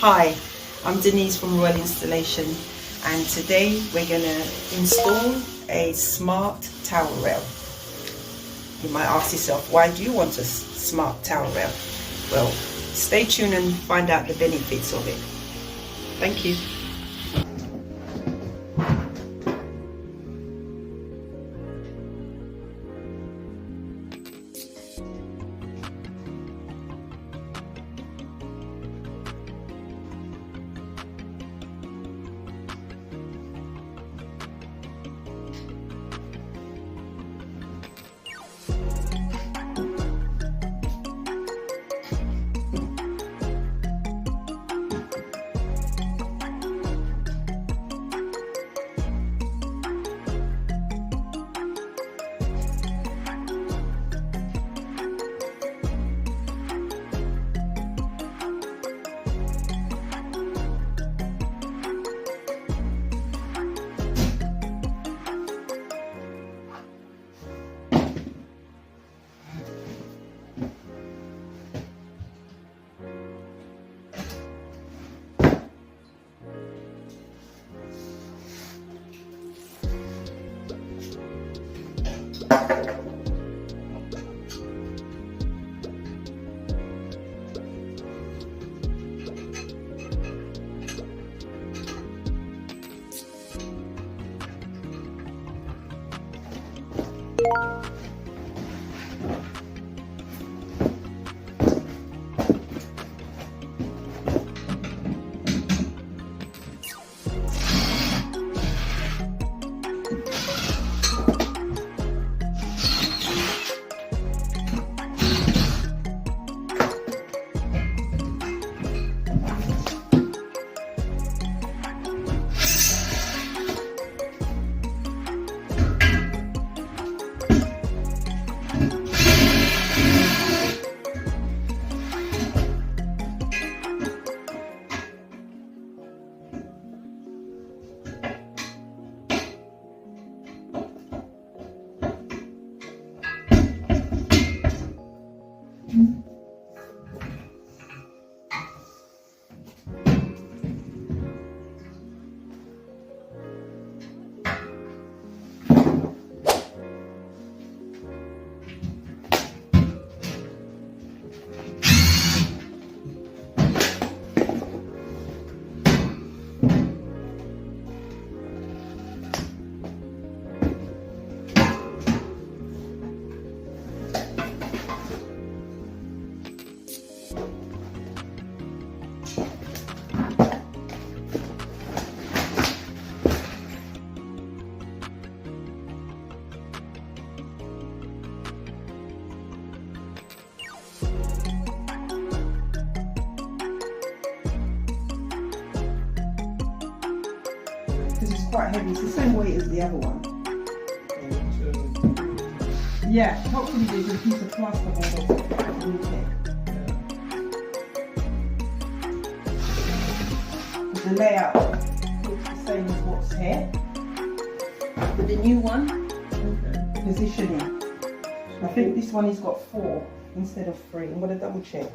Hi, I'm Denise from Royal Installation, and today we're going to install a smart towel rail. You might ask yourself, why do you want a smart towel rail? Well, stay tuned and find out the benefits of it. Thank you. Because it's quite heavy, it's the same weight as the other one. Yeah, hopefully there's a piece of plasterboard or the layout looks the same as what's here. But the new one, positioning. I think this one has got 4 instead of 3. I'm going to double check.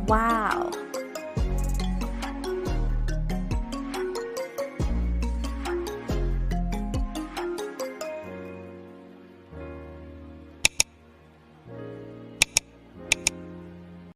Wow.